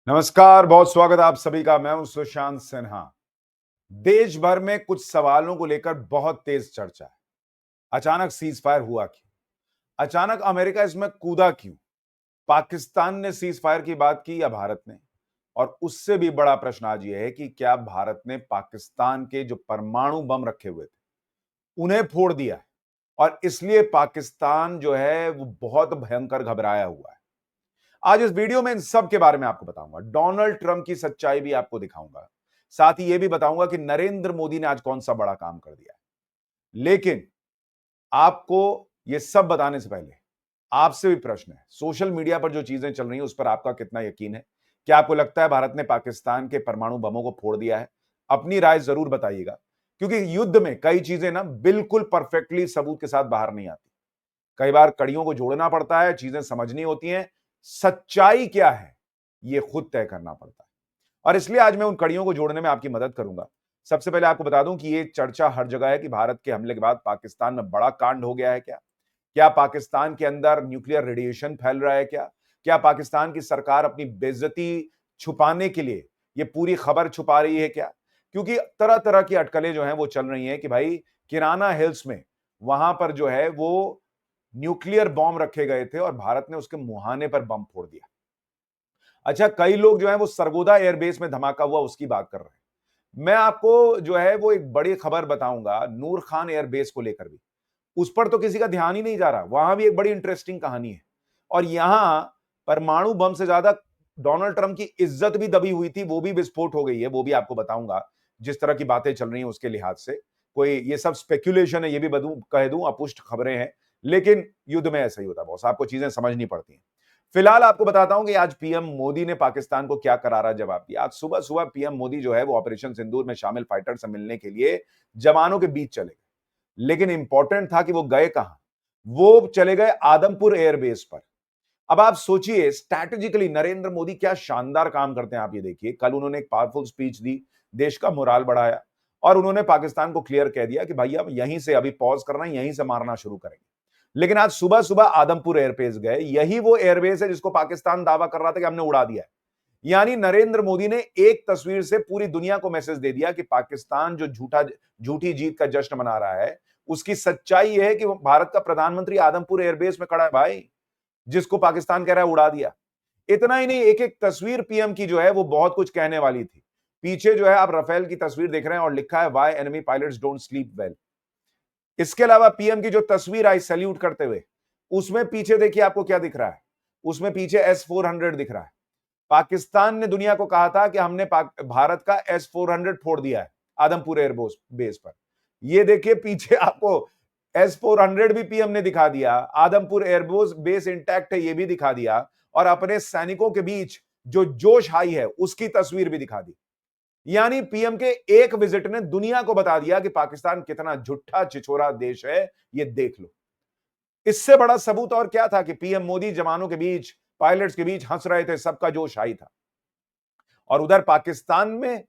नमस्कार, बहुत स्वागत है आप सभी का। मैं हूं सुशांत सिन्हा। देश भर में कुछ सवालों को लेकर बहुत तेज चर्चा है। अचानक सीज फायर हुआ क्यों? अचानक अमेरिका इसमें कूदा क्यों? पाकिस्तान ने सीज फायर की बात की या भारत ने? और उससे भी बड़ा प्रश्न आज यह है कि क्या भारत ने पाकिस्तान के जो परमाणु बम रखे हुए थे उन्हें फोड़ दिया है? और इसलिए पाकिस्तान जो है वो बहुत भयंकर घबराया हुआ है। आज इस वीडियो में इन सब के बारे में आपको बताऊंगा। डोनाल्ड ट्रंप की सच्चाई भी आपको दिखाऊंगा। साथ ही यह भी बताऊंगा कि नरेंद्र मोदी ने आज कौन सा बड़ा काम कर दिया है। लेकिन आपको यह सब बताने से पहले आपसे भी प्रश्न है, सोशल मीडिया पर जो चीजें चल रही हैं उस पर आपका कितना यकीन है? क्या आपको लगता है भारत ने पाकिस्तान के परमाणु बमों को फोड़ दिया है? अपनी राय जरूर बताइएगा, क्योंकि युद्ध में कई चीजें ना बिल्कुल परफेक्टली सबूत के साथ बाहर नहीं आती। कई बार कड़ियों को जोड़ना पड़ता है, चीजें समझनी होती हैं। सच्चाई क्या है यह खुद तय करना पड़ता है, और इसलिए आज मैं उन कड़ियों को जोड़ने में आपकी मदद करूंगा। सबसे पहले आपको बता दूं कि यह चर्चा हर जगह है कि भारत के हमले के बाद पाकिस्तान में बड़ा कांड हो गया है। क्या क्या पाकिस्तान के अंदर न्यूक्लियर रेडिएशन फैल रहा है? क्या क्या पाकिस्तान की सरकार अपनी बेइज्जती छुपाने के लिए यह पूरी खबर छुपा रही है? क्या क्योंकि तरह तरह की अटकलें जो हैं वो चल रही हैं कि भाई किराना हिल्स में वहां पर जो है वो न्यूक्लियर बॉम्ब रखे गए थे और भारत ने उसके मुहाने पर बम फोड़ दिया। अच्छा, कई लोग जो है वो सरगोदा एयरबेस में धमाका हुआ उसकी बात कर रहे हैं। मैं आपको जो है वो एक बड़ी खबर बताऊंगा नूर खान एयरबेस को लेकर भी। उस पर तो किसी का ध्यान ही नहीं जा रहा। वहां भी एक बड़ी इंटरेस्टिंग कहानी है। और यहां परमाणु बम से ज्यादा डोनाल्ड ट्रंप की इज्जत भी दबी हुई थी, वो भी विस्फोट हो गई है, वो भी आपको बताऊंगा। जिस तरह की बातें चल रही हैं उसके लिहाज से कोई ये सब स्पेक्यूलेशन है, ये भी कह दूं अपुष्ट खबरें हैं। लेकिन युद्ध में ऐसा ही होता है बॉस, आपको चीजें समझनी पड़ती हैं। फिलहाल आपको बताता हूं कि आज पीएम मोदी ने पाकिस्तान को क्या करारा जवाब दिया। आज सुबह सुबह पीएम मोदी जो है वो ऑपरेशन सिंदूर में शामिल फाइटर से मिलने के लिए जवानों के बीच चले गए। लेकिन इंपॉर्टेंट था कि वो गए कहां? वो चले गए आदमपुर एयरबेस पर। अब आप सोचिए स्ट्रैटेजिकली नरेंद्र मोदी क्या शानदार काम करते हैं। आप ये देखिए, कल उन्होंने एक पावरफुल स्पीच दी, देश का मोराल बढ़ाया, और उन्होंने पाकिस्तान को क्लियर कह दिया कि भाई अब यहीं से अभी पॉज करना है, यहीं से मारना शुरू करेंगे। लेकिन आज सुबह सुबह आदमपुर एयरबेस गए। यही वो एयरबेस है जिसको पाकिस्तान दावा कर रहा था कि हमने उड़ा दिया है। यानी नरेंद्र मोदी ने एक तस्वीर से पूरी दुनिया को मैसेज दे दिया कि पाकिस्तान जो झूठी जीत का जश्न मना रहा है, उसकी सच्चाई यह है कि भारत का प्रधानमंत्री आदमपुर एयरबेस में खड़ा है भाई, जिसको पाकिस्तान कह रहा है उड़ा दिया। इतना ही नहीं, एक एक तस्वीर पीएम की जो है वो बहुत कुछ कहने वाली थी। पीछे जो है आप राफेल की तस्वीर देख रहे हैं और लिखा है why enemy pilots don't sleep well. इसके अलावा पीएम की जो तस्वीर आई सैल्यूट करते हुए, उसमें पीछे देखिए आपको क्या दिख रहा है। उसमें पीछे S-400 दिख रहा है। पाकिस्तान ने दुनिया को कहा था कि हमने भारत का S-400 फोड़ दिया है आदमपुर एयरबेस बेस पर। ये देखिए पीछे आपको S-400 भी पीएम ने दिखा दिया, आदमपुर एयरबेस बेस इंटैक्ट है ये भी दिखा दिया, और अपने सैनिकों के बीच जो जोश हाई है उसकी तस्वीर भी दिखा दी। यानी पीएम के एक विजिट ने दुनिया को बता दिया कि पाकिस्तान कितना झूठा छिछोरा देश है, ये देख लो। इससे बड़ा सबूत और क्या था कि पीएम मोदी जवानों के बीच, पायलट्स के बीच हंस रहे थे, सबका जोश हाई था। और उधर पाकिस्तान में,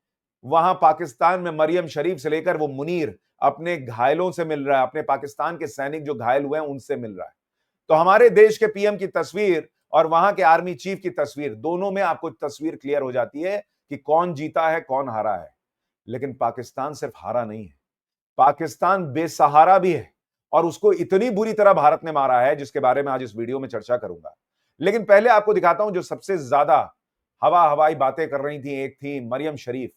वहां पाकिस्तान में मरियम शरीफ से लेकर वो मुनीर अपने घायलों से मिल रहा है, अपने पाकिस्तान के सैनिक जो घायल हुए हैं उनसे मिल रहा है। तो हमारे देश के पीएम की तस्वीर और वहां के आर्मी चीफ की तस्वीर, दोनों में आपको तस्वीर क्लियर हो जाती है कि कौन जीता है कौन हारा है। लेकिन पाकिस्तान सिर्फ हारा नहीं है, पाकिस्तान बेसहारा भी है, और उसको इतनी बुरी तरह भारत ने मारा है जिसके बारे में आज इस वीडियो में चर्चा करूंगा। लेकिन पहले आपको दिखाता हूं जो सबसे ज्यादा हवाई बातें कर रही थी। एक थी मरियम शरीफ।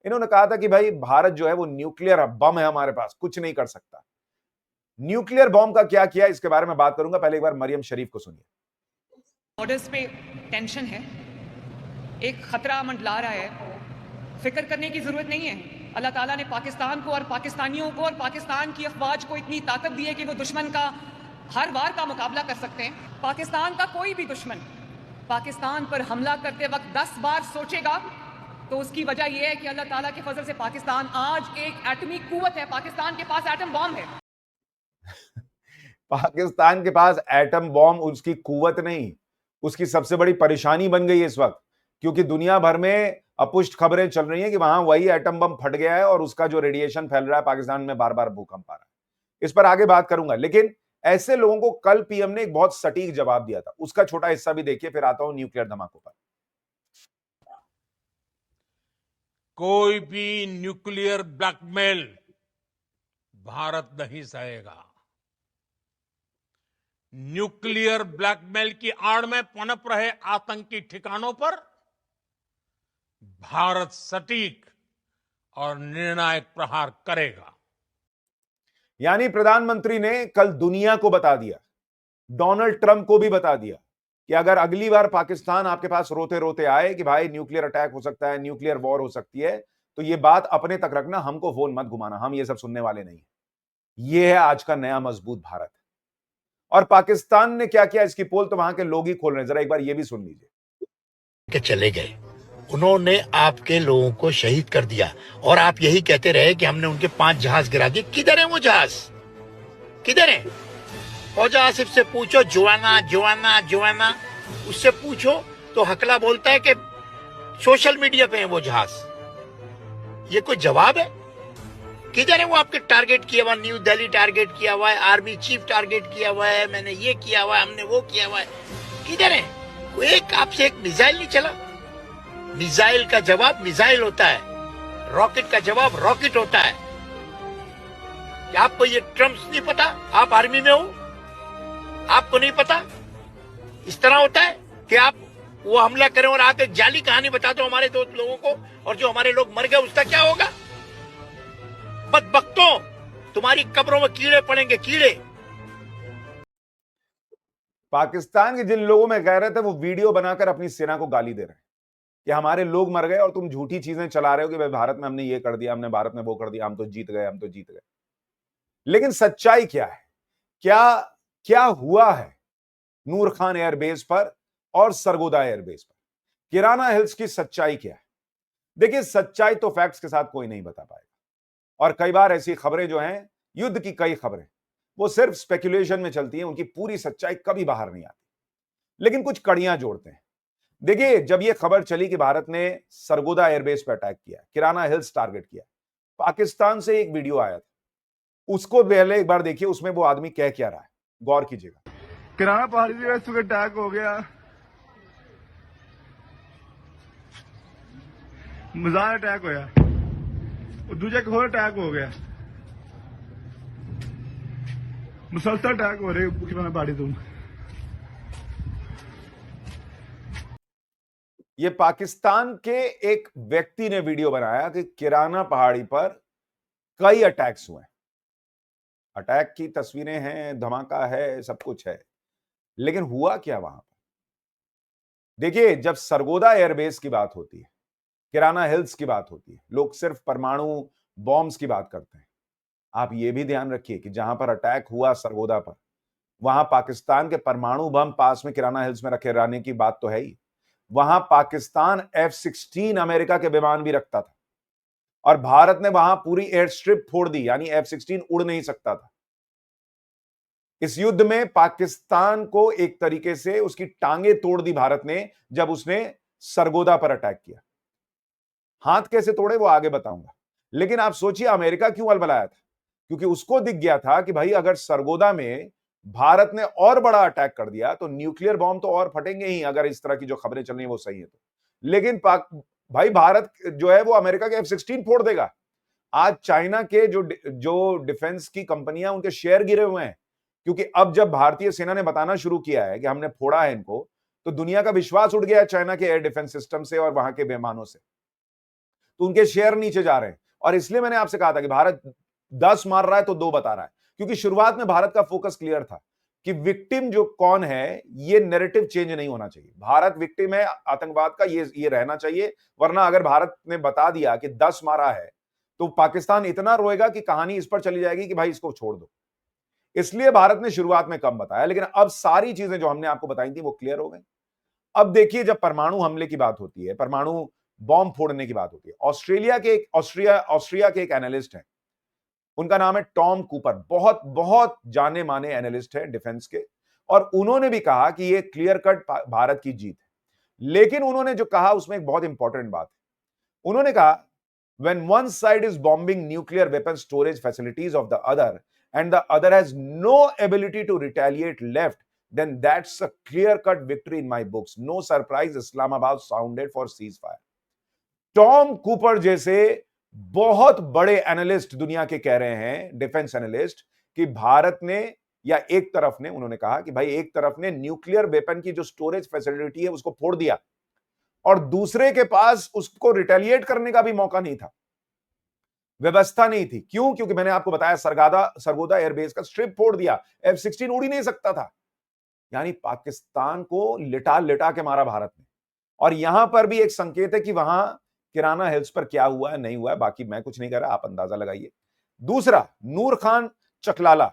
इन्होंने कहा था कि भाई भारत जो है वो न्यूक्लियर बम है, हमारे पास कुछ नहीं कर सकता। न्यूक्लियर बॉम्ब का क्या किया इसके बारे में बात करूंगा, पहले एक बार मरियम शरीफ को सुनिए। बॉर्डर्स पे टेंशन है, एक खतरा मंडला रहा है। फिक्र करने की जरूरत नहीं है। अल्लाह ताला ने पाकिस्तान को और पाकिस्तानियों को और पाकिस्तान की अफवाज को इतनी ताकत दी है कि वो दुश्मन का हर वार का मुकाबला कर सकते हैं। पाकिस्तान का कोई भी दुश्मन पाकिस्तान पर हमला करते वक्त 10 बार सोचेगा तो उसकी वजह यह है कि अल्लाह ताला के फजल से पाकिस्तान आज एक एटमी कुव्वत है। पाकिस्तान के पास एटम बॉम्ब है। पाकिस्तान के पास एटम बॉम्ब उसकी कुव्वत नहीं, उसकी सबसे बड़ी परेशानी बन गई है इस वक्त, क्योंकि दुनिया भर में अपुष्ट खबरें चल रही हैं कि वहां वही एटम बम फट गया है और उसका जो रेडिएशन फैल रहा है पाकिस्तान में, बार बार भूकंप आ रहा है। इस पर आगे बात करूंगा, लेकिन ऐसे लोगों को कल पीएम ने एक बहुत सटीक जवाब दिया था, उसका छोटा हिस्सा भी देखिए, फिर आता हूं न्यूक्लियर धमाकों पर। कोई भी न्यूक्लियर ब्लैकमेल भारत नहीं सहेगा। न्यूक्लियर ब्लैकमेल की आड़ में पनप रहे आतंकी ठिकानों पर भारत सटीक और निर्णायक प्रहार करेगा। यानी प्रधानमंत्री ने कल दुनिया को बता दिया, डोनाल्ड ट्रंप को भी बता दिया कि अगर अगली बार पाकिस्तान आपके पास रोते रोते आए कि भाई न्यूक्लियर अटैक हो सकता है, न्यूक्लियर वॉर हो सकती है, तो ये बात अपने तक रखना, हमको फोन मत घुमाना, हम ये सब सुनने वाले नहीं। ये है आज का नया मजबूत भारत। और पाकिस्तान ने क्या किया, इसकी पोल तो वहां के लोग ही खोल रहे हैं, जरा एक बार ये भी सुन लीजिए। के चले गए, उन्होंने आपके लोगों को शहीद कर दिया और आप यही कहते रहे कि हमने उनके 5 जहाज गिरा दिए। किधर है वो जहाज, किधर है? फौजा आसिफ से पूछो, जुआना जुआना जुआना, उससे पूछो तो हकला बोलता है कि सोशल मीडिया पे है वो जहाज। ये कोई जवाब है? किधर है वो आपके टारगेट किया हुआ? न्यू दिल्ली टारगेट किया हुआ है, आर्मी चीफ टारगेट किया हुआ है, मैंने ये किया हुआ है, हमने वो किया हुआ है, किधर है? एक आपसे एक मिसाइल नहीं चला। मिसाइल का जवाब मिसाइल होता है, रॉकेट का जवाब रॉकेट होता है। क्या आपको ये टर्म्स नहीं पता? आप आर्मी में हो, आपको नहीं पता? इस तरह होता है कि आप वो हमला करें और आके जाली कहानी बता दो हमारे दोस्त लोगों को, और जो हमारे लोग मर गए उसका क्या होगा? बदबख्तों, तुम्हारी कब्रों में कीड़े पड़ेंगे, कीड़े। पाकिस्तान के जिन लोगों में कह रहे थे वो वीडियो बनाकर अपनी सेना को गाली दे रहे हैं कि हमारे लोग मर गए और तुम झूठी चीजें चला रहे हो कि भाई भारत में हमने ये कर दिया, हमने भारत में वो कर दिया, हम तो जीत गए, हम तो जीत गए। लेकिन सच्चाई क्या है? क्या क्या हुआ है नूर खान एयरबेस पर और सरगोदा एयरबेस पर? किराना हिल्स की सच्चाई क्या है? देखिए, सच्चाई तो फैक्ट्स के साथ कोई नहीं बता पाएगा, और कई बार ऐसी खबरें जो हैं, युद्ध की कई खबरें, वो सिर्फ स्पेकुलेशन में चलती हैं, उनकी पूरी सच्चाई कभी बाहर नहीं आती, लेकिन कुछ कड़ियां जोड़ते हैं। देखिए, जब यह खबर चली कि भारत ने सरगोदा एयरबेस पर अटैक किया, किराना हिल्स टारगेट किया, पाकिस्तान से एक वीडियो आया था, उसको पहले एक बार देखिए, उसमें वो आदमी कह क्या रहा है, गौर कीजिएगा। किराना पहाड़ी पे सुबह अटैक हो गया, मजार अटैक होया, और दूजा एक और अटैक हो गया, मुसलसल अटैक हो रहे किराना पहाड़ी तुम। ये पाकिस्तान के एक व्यक्ति ने वीडियो बनाया कि किराना पहाड़ी पर कई अटैक्स हुए। अटैक की तस्वीरें हैं, धमाका है, सब कुछ है, लेकिन हुआ क्या वहां पर? देखिए, जब सरगोदा एयरबेस की बात होती है, किराना हिल्स की बात होती है, लोग सिर्फ परमाणु बॉम्ब्स की बात करते हैं। आप यह भी ध्यान रखिए कि जहां पर अटैक हुआ सरगोदा पर, वहां पाकिस्तान के परमाणु बम पास में किराना हिल्स में रखे रहने की बात तो है ही। वहां पाकिस्तान F-16 अमेरिका के विमान भी रखता था, और भारत ने वहां पूरी एयर स्ट्रिप फोड़ दी, यानी F-16 उड़ नहीं सकता था। इस युद्ध में पाकिस्तान को एक तरीके से उसकी टांगे तोड़ दी भारत ने, जब उसने सरगोदा पर अटैक किया। हाथ कैसे तोड़े वो आगे बताऊंगा, लेकिन आप सोचिए अमेरिका क्यों अलबलाया था? क्योंकि उसको दिख गया था कि भाई अगर सरगोदा में भारत ने और बड़ा अटैक कर दिया तो न्यूक्लियर बॉम्ब तो और फटेंगे ही, अगर इस तरह की जो खबरें चल रही है वो सही है तो। लेकिन भाई भारत जो है वो अमेरिका के F-16 फोड़ देगा। आज चाइना के जो डिफेंस की कंपनियां, उनके शेयर गिरे हुए हैं, क्योंकि अब जब भारतीय सेना ने बताना शुरू किया है कि हमने फोड़ा है इनको, तो दुनिया का विश्वास उठ गया है चाइना के एयर डिफेंस सिस्टम से और वहां के विमानों से, तो उनके शेयर नीचे जा रहे हैं। और इसलिए मैंने आपसे कहा था कि भारत 10 मार रहा है तो 2 बता रहा है, क्योंकि शुरुआत में भारत का फोकस क्लियर था कि विक्टिम जो कौन है, ये नैरेटिव चेंज नहीं होना चाहिए। भारत विक्टिम है आतंकवाद का, ये रहना चाहिए, वरना अगर भारत ने बता दिया कि 10 मारा है तो पाकिस्तान इतना रोएगा कि कहानी इस पर चली जाएगी कि भाई इसको छोड़ दो। इसलिए भारत ने शुरुआत में कम बताया, लेकिन अब सारी चीजें जो हमने आपको बताई थी वो क्लियर हो गई। अब देखिए, जब परमाणु हमले की बात होती है, परमाणु बॉम्ब फोड़ने की बात होती है, ऑस्ट्रिया के एक एनालिस्ट हैं, उनका नाम है टॉम कूपर, बहुत बहुत जाने माने एनालिस्ट है डिफेंस के, और उन्होंने भी कहा कि ये क्लियर कट भारत की जीत है। लेकिन उन्होंने जो कहा उसमें एक बहुत इंपॉर्टेंट बात है। उन्होंने कहा, when one side is bombing nuclear weapon storage facilities of the other and the other has no ability to retaliate left, then that's a clear cut victory in my books. No surprise Islamabad sounded for ceasefire. Tom Cooper जैसे बहुत बड़े analyst दुनिया के कह रहे हैं, defence analyst, कि भारत ने या एक तरफ ने, उन्होंने कहा कि भाई एक तरफ ने न्यूक्लियर वेपन की जो स्टोरेज फैसिलिटी है उसको फोड़ दिया और दूसरे के पास उसको रिटेलिएट करने का भी मौका नहीं था, व्यवस्था नहीं थी। क्यों? क्योंकि मैंने आपको बताया सरगोदा एयरबेस का स्ट्रिप फोड़ दिया, F-16 उड़ ही नहीं सकता था। यानी पाकिस्तान को लिटा लिटा के मारा भारत ने। और यहां पर भी एक संकेत है कि वहां किराना हिल्स पर क्या हुआ है, नहीं हुआ है, बाकी मैं कुछ नहीं कर रहा, आप अंदाजा लगाइए। दूसरा, नूर खान चकलाला।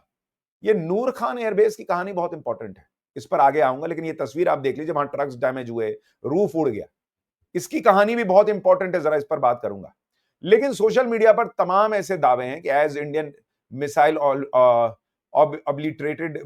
ये नूर खान एयरबेस की कहानी बहुत इंपॉर्टेंट है, इस पर आगे आऊंगा, लेकिन ये तस्वीर आप देख लीजिए, वहां ट्रक्स डैमेज हुए, रूफ उड़ गया, इसकी कहानी भी बहुत इंपॉर्टेंट है, जरा इस पर बात करूंगा। लेकिन सोशल मीडिया पर तमाम ऐसे दावे हैं कि as Indian missile obliterated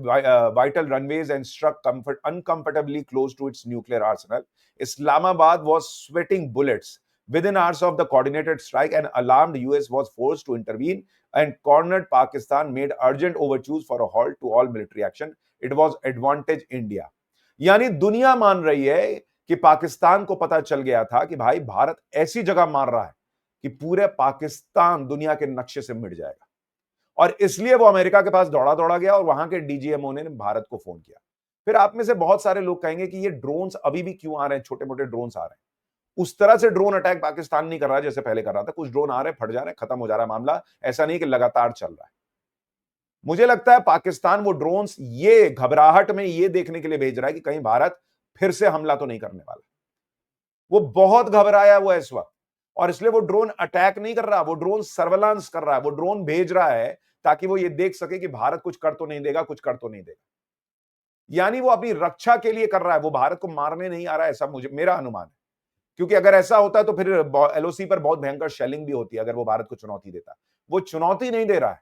vital runways and struck uncomfortably close to its nuclear arsenal, Islamabad was sweating bullets. Within hours of the coordinated strike, an alarmed US was forced to intervene and cornered Pakistan, made urgent overtures for a halt to all military action. It was advantage India. यानी दुनिया मान रही है कि पाकिस्तान को पता चल गया था कि भाई भारत ऐसी जगह मार रहा है कि पूरे पाकिस्तान दुनिया के नक्शे से मिट जाएगा, और इसलिए वो अमेरिका के पास दौड़ा गया और वहां के डीजीएमओ ने भारत को फोन किया। फिर आप में से बहुत सारे लोग कहेंगे कि ये ड्रोन्स अभी भी क्यों आ रहे हैं, छोटे मोटे ड्रोन्स आ रहे हैं। उस तरह से ड्रोन अटैक पाकिस्तान नहीं कर रहा जैसे पहले कर रहा था। कुछ ड्रोन आ रहे हैं, फट जा रहे हैं, खत्म हो जा रहा है मामला, ऐसा नहीं कि लगातार चल रहा है। मुझे लगता है पाकिस्तान वो ड्रोन्स ये घबराहट में ये देखने के लिए भेज रहा है कि कहीं भारत फिर से हमला तो नहीं करने वाला। वो बहुत घबराया हुआ है इस वक्त, और इसलिए वो ड्रोन अटैक नहीं कर रहा, वो ड्रोन सर्वेलांस कर रहा है, वो ड्रोन भेज रहा है ताकि वो ये देख सके कि भारत कुछ कर तो नहीं देगा, कुछ कर तो नहीं देगा। यानी वो अपनी रक्षा के लिए कर रहा है, वो भारत को मारने नहीं आ रहा है, ऐसा मेरा अनुमान है। क्योंकि अगर ऐसा होता है तो फिर एलओसी पर बहुत भयंकर शेलिंग भी होती है अगर वो भारत को चुनौती देता। वो चुनौती नहीं दे रहा है,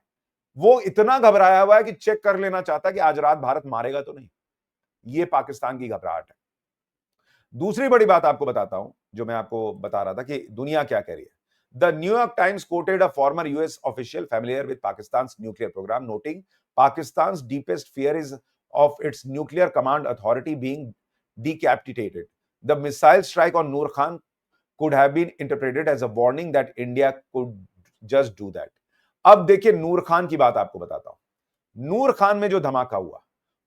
वो इतना घबराया हुआ है कि चेक कर लेना चाहता है कि आज रात भारत मारेगा तो नहीं। ये पाकिस्तान की घबराहट है। दूसरी बड़ी बात आपको बताता हूं, जो मैं आपको बता रहा था कि दुनिया क्या कह रही है। The New York Times quoted a former US official familiar with Pakistan's nuclear program, noting Pakistan's deepest fear is of its nuclear command authority being decapitated. The missile strike on Noor Khan could have been interpreted as a warning that India could just do that. अब देखिए नूर खान की बात आपको बताता हूं। नूर खान में जो धमाका हुआ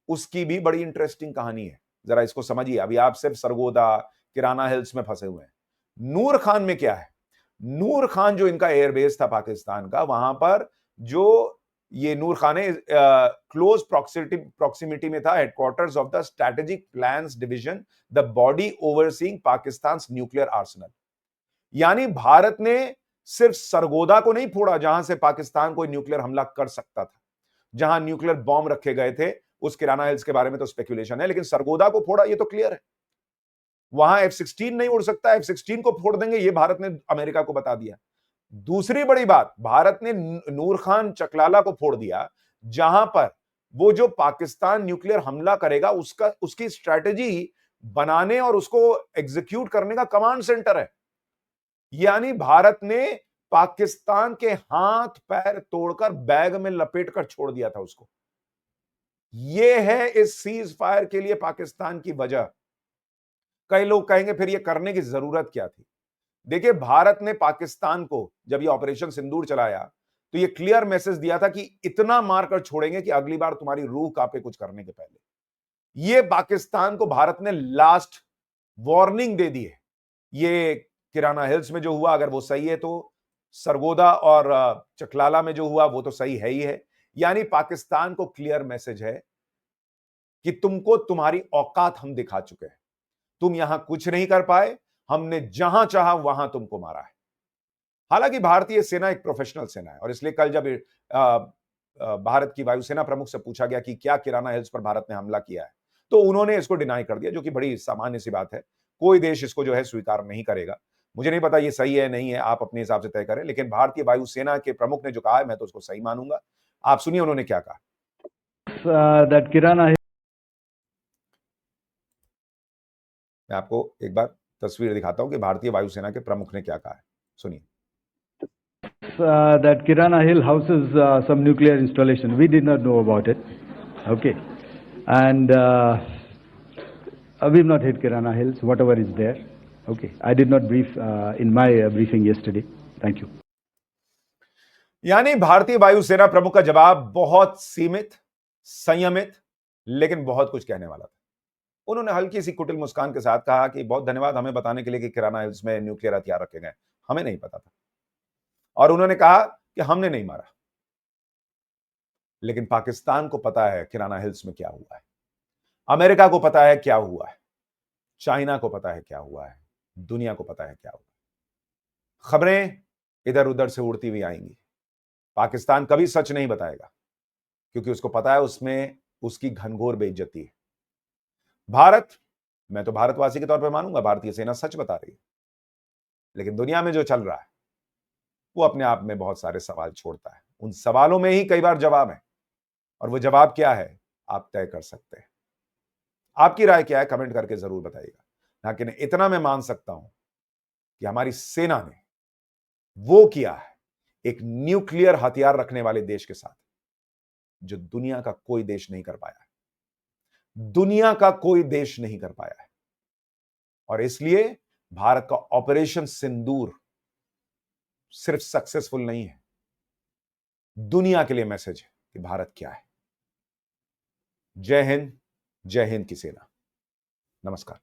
उसकी भी बड़ी इंटरेस्टिंग कहानी है, जरा इसको समझिए। अभी आप सिर्फ सरगोदा, किराना हिल्स में फंसे हुए हैं। नूर खान में क्या है? नूर खान जो इनका एयरबेस था पाकिस्तान का, वहां पर जो ये नूर खान है क्लोज प्रॉक्सिमिटी में था headquarters of the strategic plans division, the body overseeing Pakistan nuclear Arsenal. यानी भारत ने सिर्फ सरगोदा को नहीं फोड़ा जहां से पाकिस्तान कोई न्यूक्लियर हमला कर सकता था, जहां न्यूक्लियर बॉम्ब रखे गए थे। उस किराना हिल्स के बारे में तो स्पेकुलेशन है, लेकिन सरगोदा को फोड़ा ये तो क्लियर है। वहां F-16 नहीं उड़ सकता, F-16 को फोड़ देंगे, ये भारत ने अमेरिका को बता दिया। दूसरी बड़ी बात, भारत ने नूर खान चकलाला को फोड़ दिया, जहां पर वो जो पाकिस्तान न्यूक्लियर हमला करेगा उसकी स्ट्रेटेजी बनाने और उसको एग्जीक्यूट करने का कमांड सेंटर है। यानी भारत ने पाकिस्तान के हाथ पैर तोड़कर बैग में लपेटकर छोड़ दिया था उसको। यह है इस सीज फायर के लिए पाकिस्तान की वजह। कई लोग कहेंगे फिर ये करने की जरूरत क्या थी? देखिए, भारत ने पाकिस्तान को जब ये ऑपरेशन सिंदूर चलाया तो ये क्लियर मैसेज दिया था कि इतना मारकर छोड़ेंगे कि अगली बार तुम्हारी रूह कांपे कुछ करने के पहले। ये पाकिस्तान को भारत ने लास्ट वार्निंग दे दी है। ये किराना हिल्स में जो हुआ अगर वो सही है तो सरगोदा और चकलाला में जो हुआ वो तो सही है ही है। यानी पाकिस्तान को क्लियर मैसेज है कि तुमको तुम्हारी औकात हम दिखा चुके हैं, तुम यहां कुछ नहीं कर पाए, हमने जहां चाहा वहां तुमको मारा है। हालांकि भारतीय सेना एक प्रोफेशनल सेना है, और इसलिए कल जब भारत की वायुसेना प्रमुख से पूछा गया कि क्या किराना हिल्स पर भारत ने हमला किया है, तो उन्होंने इसको डिनाई कर दिया, जो कि बड़ी सामान्य सी बात है। कोई देश इसको जो है स्वीकार नहीं करेगा। मुझे नहीं पता ये सही है नहीं है, आप अपने हिसाब से तय करें, लेकिन भारतीय वायुसेना के प्रमुख ने जो कहा है मैं तो उसको सही मानूंगा। आप सुनिए उन्होंने क्या कहा। that Kirana मैं आपको एक बार तस्वीर दिखाता हूं कि भारतीय वायुसेना के प्रमुख ने क्या कहा है, सुनिए। that Kirana Hill houses some nuclear installation. We did not know about it. Okay, and we've not hit Kirana Hills, whatever is there. Okay, I did not brief in my briefing yesterday. Thank you. यानी भारतीय वायुसेना प्रमुख का जवाब बहुत सीमित, संयमित, लेकिन बहुत कुछ कहने वाला था। उन्होंने हल्की सी कुटिल मुस्कान के साथ कहा कि बहुत धन्यवाद हमें बताने के लिए कि किराना हिल्स में न्यूक्लियर हथियार रखे गए, हमें नहीं पता था। और उन्होंने कहा कि हमने नहीं मारा, लेकिन पाकिस्तान को पता है किराना हिल्स में क्या हुआ है, अमेरिका को पता है क्या हुआ है, चाइना को पता है क्या हुआ है, दुनिया को पता है क्या हुआ है। खबरें इधर उधर से उड़ती हुई आएंगी। पाकिस्तान कभी सच नहीं बताएगा, क्योंकि उसको पता है उसमें उसकी घनघोर बेइज्जती है। भारत, मैं तो भारतवासी के तौर पर मानूंगा भारतीय सेना सच बता रही है, लेकिन दुनिया में जो चल रहा है वो अपने आप में बहुत सारे सवाल छोड़ता है। उन सवालों में ही कई बार जवाब है, और वो जवाब क्या है आप तय कर सकते हैं। आपकी राय क्या है कमेंट करके जरूर बताइएगा। लेकिन इतना मैं मान सकता हूं कि हमारी सेना ने वो किया है एक न्यूक्लियर हथियार रखने वाले देश के साथ, जो दुनिया का कोई देश नहीं कर पाया है। दुनिया का कोई देश नहीं कर पाया है। और इसलिए भारत का ऑपरेशन सिंदूर सिर्फ सक्सेसफुल नहीं है, दुनिया के लिए मैसेज है कि भारत क्या है। जय हिंद की सेना। नमस्कार।